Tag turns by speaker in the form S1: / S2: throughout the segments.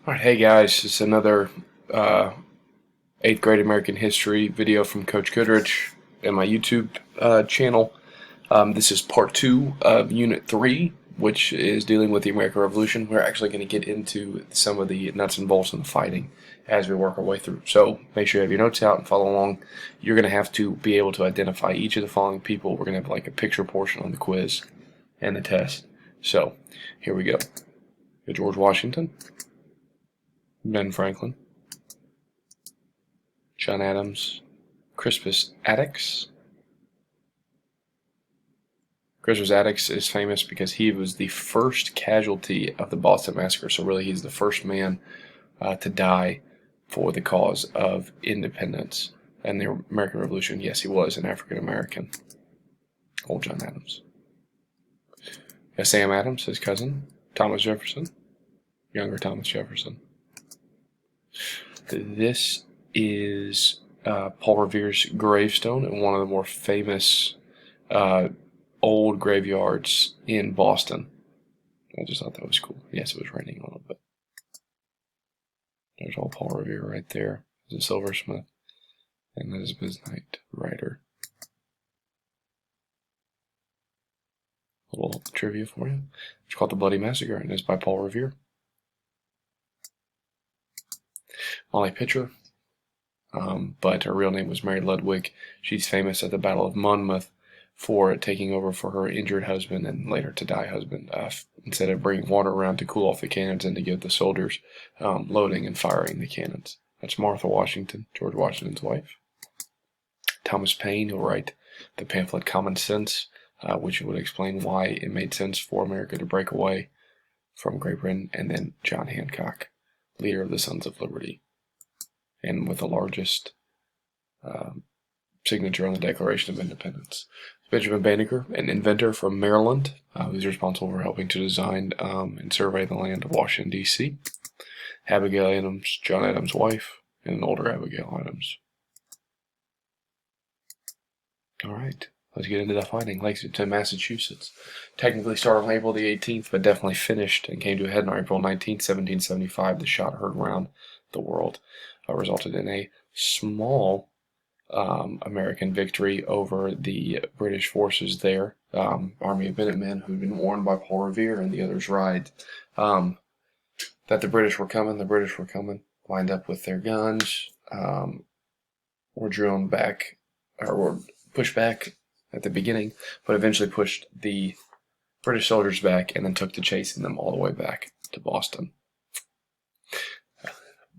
S1: Alright, hey guys, it's another 8th grade American history video from Coach Goodrich and my YouTube channel. This is part 2 of Unit 3, which is dealing with the American Revolution. We're actually going to get into some of the nuts and bolts of the fighting as we work our way through. So make sure you have your notes out and follow along. You're going to have to be able to identify each of the following people. We're going to have like a picture portion on the quiz and the test. So here we go. George Washington, Ben Franklin, John Adams, Crispus Attucks. Crispus Attucks is famous because he was the first casualty of the Boston Massacre, so really he's the first man to die for the cause of independence and the American Revolution. Yes, he was an African American. Old John Adams. Sam Adams, his cousin, Thomas Jefferson, younger Thomas Jefferson. This is Paul Revere's gravestone in one of the more famous old graveyards in Boston. I just thought that was cool. Yes, it was raining a little bit. There's old Paul Revere right there. He's a silversmith. And that is Midnight Rider. A little trivia for you. It's called The Bloody Massacre, and it's by Paul Revere. Molly Pitcher, but her real name was Mary Ludwig. She's famous at the Battle of Monmouth for taking over for her injured husband and later to die husband. Instead of bringing water around to cool off the cannons and to give the soldiers loading and firing the cannons. That's Martha Washington, George Washington's wife. Thomas Paine, who'll write the pamphlet Common Sense, which would explain why it made sense for America to break away from Great Britain. And then John Hancock, leader of the Sons of Liberty, and with the largest signature on the Declaration of Independence. Benjamin Banneker, an inventor from Maryland, who's responsible for helping to design and survey the land of Washington, D.C. Abigail Adams, John Adams' wife, and an older Abigail Adams. All right, let's get into the fighting. Lexington, Massachusetts. Technically started on April the 18th, but definitely finished and came to a head on April 19th, 1775. The shot heard around the world resulted in a small American victory over the British forces there. Army of Minutemen, who had been warned by Paul Revere and the others that the British were coming, lined up with their guns, were driven back, or were pushed back at the beginning, but eventually pushed the British soldiers back and then took to chasing them all the way back to Boston.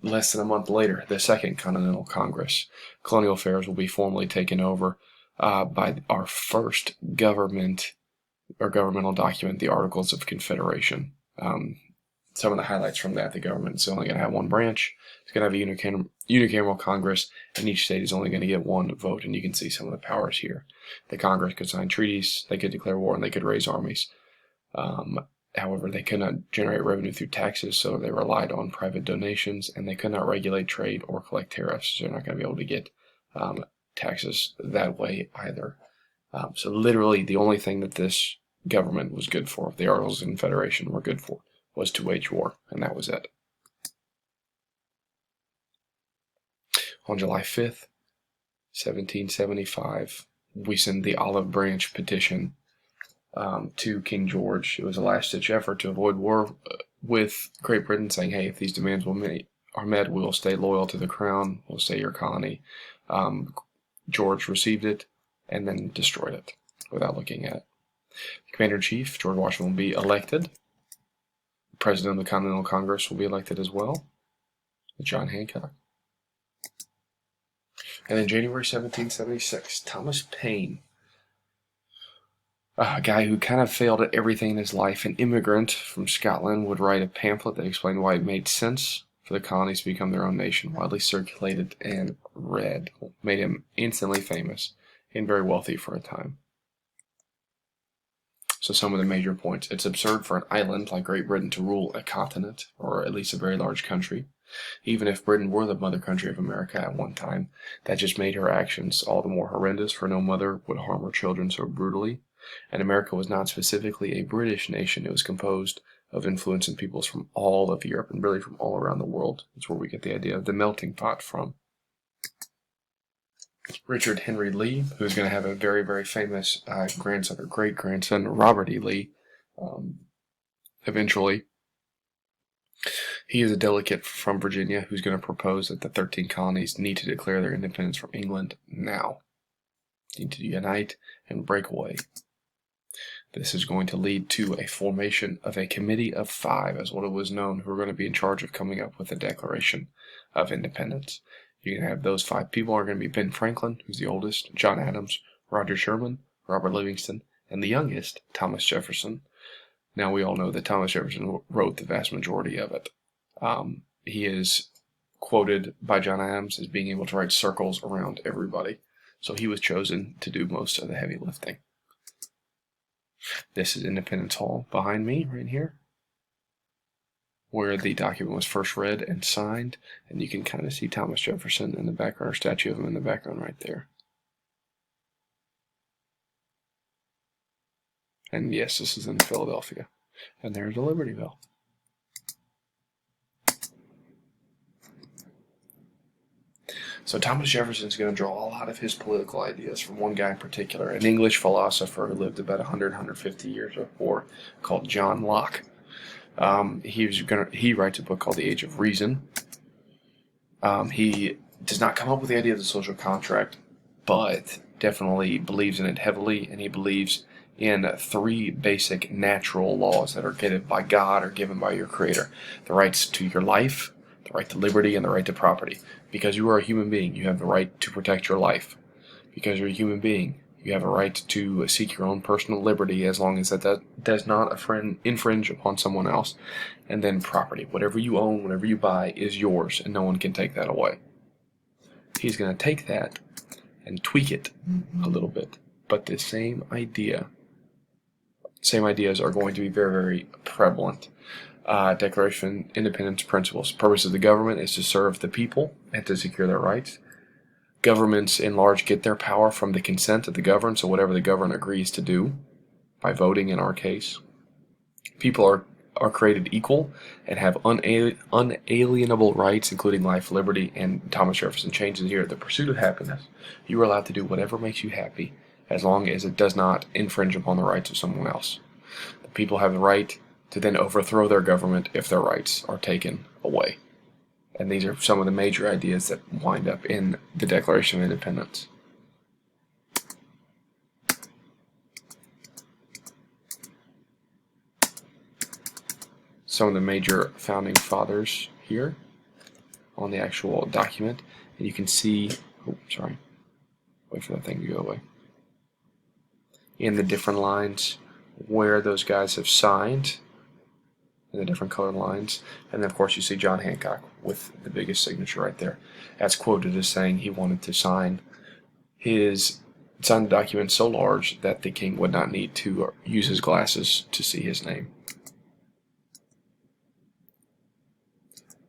S1: Less than a month later, the Second Continental Congress. Colonial affairs will be formally taken over by our first governmental document, the Articles of Confederation. Some of the highlights from that: the government is only going to have one branch. It's going to have a unicameral Congress, and each state is only going to get one vote. And you can see some of the powers here. The Congress could sign treaties, they could declare war, and they could raise armies. However, they could not generate revenue through taxes, so they relied on private donations, and they could not regulate trade or collect tariffs, so they're not going to be able to get taxes that way either. So literally the only thing that this government was good for, the Articles of Confederation were good for, was to wage war, and that was it. On July 5th, 1775, we send the Olive Branch petition to King George. It was a last-ditch effort to avoid war with Great Britain, saying, hey, if these demands are met, we'll stay loyal to the crown, we'll stay your colony. George received it and then destroyed it without looking at it. The Commander-in-Chief, George Washington, will be elected. The President of the Continental Congress will be elected as well, John Hancock. And then January 1776, Thomas Paine, a guy who kind of failed at everything in his life, an immigrant from Scotland, would write a pamphlet that explained why it made sense for the colonies to become their own nation, widely circulated and read. Made him instantly famous and very wealthy for a time. So some of the major points. It's absurd for an island like Great Britain to rule a continent, or at least a very large country. Even if Britain were the mother country of America at one time, that just made her actions all the more horrendous, for no mother would harm her children so brutally. And America was not specifically a British nation. It was composed of influencing peoples from all of Europe and really from all around the world. That's where we get the idea of the melting pot from. Richard Henry Lee, who's going to have a very, very famous grandson or great-grandson, Robert E. Lee, eventually. He is a delegate from Virginia who's going to propose that the 13 colonies need to declare their independence from England now. They need to unite and break away. This is going to lead to a formation of a committee of 5, as what it was known, who are going to be in charge of coming up with a Declaration of Independence. You're going to have those 5 people are going to be Ben Franklin, who's the oldest, John Adams, Roger Sherman, Robert Livingston, and the youngest, Thomas Jefferson. Now, we all know that Thomas Jefferson wrote the vast majority of it. He is quoted by John Adams as being able to write circles around everybody. So he was chosen to do most of the heavy lifting. This is Independence Hall behind me, right here, where the document was first read and signed. And you can kind of see Thomas Jefferson in the background, or statue of him in the background right there. And yes, this is in Philadelphia. And there's the Liberty Bell. So Thomas Jefferson is going to draw a lot of his political ideas from one guy in particular, an English philosopher who lived about 150 years before, called John Locke. He writes a book called The Age of Reason. He does not come up with the idea of the social contract, but definitely believes in it heavily, and he believes in 3 basic natural laws that are given by God or given by your Creator. The rights to your life, the right to liberty, and the right to property. Because you are a human being, you have the right to protect your life. Because you're a human being, you have a right to seek your own personal liberty as long as that does not infringe upon someone else. And then property. Whatever you own, whatever you buy is yours, and no one can take that away. He's going to take that and tweak it a little bit. But the same ideas are going to be very, very prevalent. Declaration of Independence principles. Purpose of the government is to serve the people and to secure their rights. Governments in large get their power from the consent of the governed, so whatever the governed agrees to do, by voting in our case. People are created equal and have unalienable rights, including life, liberty, and Thomas Jefferson changes here, the pursuit of happiness. You are allowed to do whatever makes you happy, as long as it does not infringe upon the rights of someone else. The people have the right to then overthrow their government if their rights are taken away. And these are some of the major ideas that wind up in the Declaration of Independence. Some of the major founding fathers here on the actual document. And you can see, wait for that thing to go away. In the different lines where those guys have signed, in the different colored lines. And then, of course, you see John Hancock with the biggest signature right there. That's quoted as saying he wanted to sign the document so large that the king would not need to use his glasses to see his name.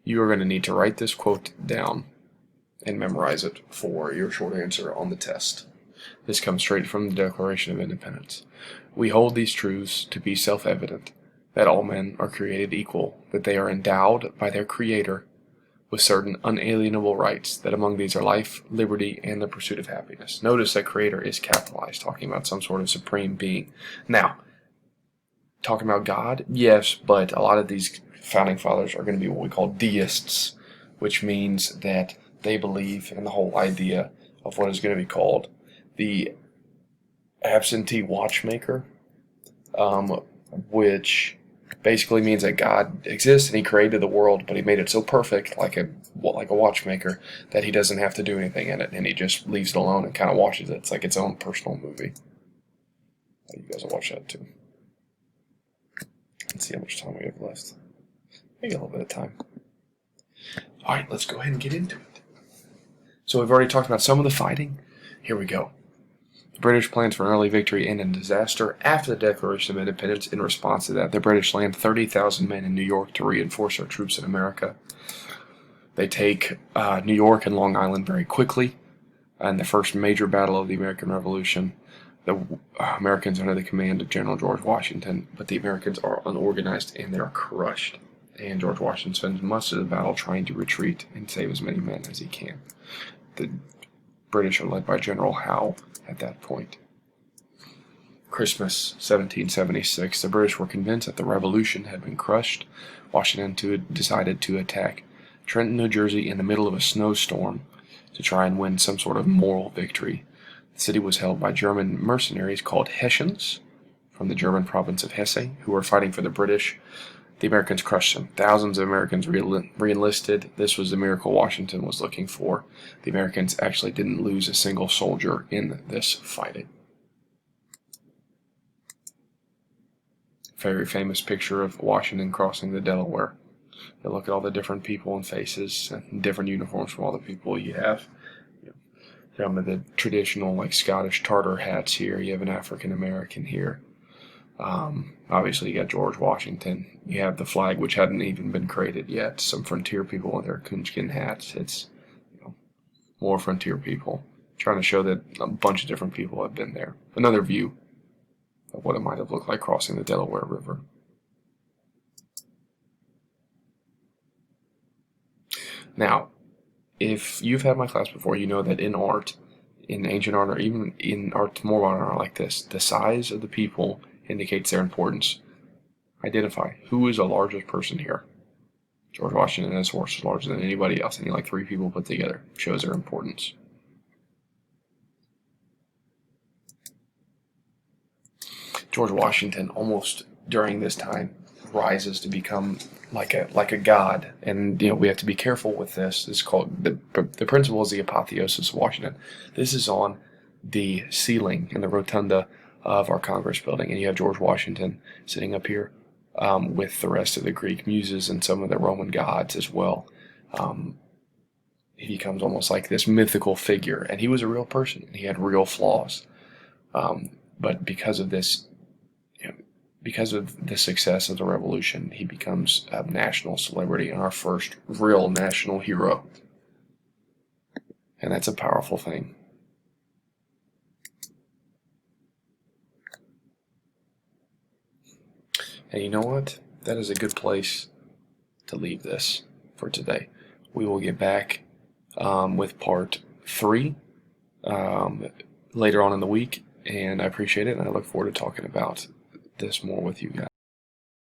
S1: You are going to need to write this quote down and memorize it for your short answer on the test. This comes straight from the Declaration of Independence. We hold these truths to be self-evident, that all men are created equal, that they are endowed by their Creator with certain unalienable rights, that among these are life, liberty, and the pursuit of happiness. Notice that Creator is capitalized, talking about some sort of supreme being. Now, talking about God, yes, but a lot of these founding fathers are going to be what we call deists, which means that they believe in the whole idea of what is going to be called the absentee watchmaker, which basically means that God exists and He created the world, but He made it so perfect, like a watchmaker, that He doesn't have to do anything in it, and He just leaves it alone and kind of watches it. It's like its own personal movie. You guys will watch that too. Let's see how much time we have left. Maybe a little bit of time. All right, let's go ahead and get into it. So we've already talked about some of the fighting. Here we go. The British plans for an early victory end in disaster. After the Declaration of Independence, in response to that, the British land 30,000 men in New York to reinforce their troops in America. They take New York and Long Island very quickly, and the first major battle of the American Revolution. the Americans under the command of General George Washington, but the Americans are unorganized and they are crushed. And George Washington spends much of the battle trying to retreat and save as many men as he can. The British are led by General Howe at that point. Christmas 1776, the British were convinced that the revolution had been crushed. Washington decided to attack Trenton, New Jersey in the middle of a snowstorm to try and win some sort of moral victory. The city was held by German mercenaries called Hessians from the German province of Hesse, who were fighting for the British. The Americans crushed them. Thousands of Americans re-enlisted. This was the miracle Washington was looking for. The Americans actually didn't lose a single soldier in this fighting. Very famous picture of Washington crossing the Delaware. You look at all the different people and faces and different uniforms from all the people you have. Some of the traditional like Scottish Tartar hats here. You have an African American here. Obviously, you got George Washington. You have the flag, which hadn't even been created yet. Some frontier people with their coonskin hats. It's more frontier people trying to show that a bunch of different people have been there. Another view of what it might have looked like crossing the Delaware River. Now, if you've had my class before, you know that in art, in ancient art, or even in art, more modern art like this, the size of the people indicates their importance. Identify who is the largest person here. George Washington and his horse is larger than anybody else, and like 3 people put together. Shows their importance. George Washington, almost during this time, rises to become like a god, and we have to be careful with this. It's called the principle is the Apotheosis of Washington. This is on the ceiling in the rotunda of our Congress building, and you have George Washington sitting up here with the rest of the Greek muses and some of the Roman gods as well. He becomes almost like this mythical figure, and he was a real person, and he had real flaws. But because of this, because of the success of the revolution, he becomes a national celebrity and our first real national hero. And that's a powerful thing. And you know what? That is a good place to leave this for today. We will get back with part 3 later on in the week, and I appreciate it, and I look forward to talking about this more with you guys.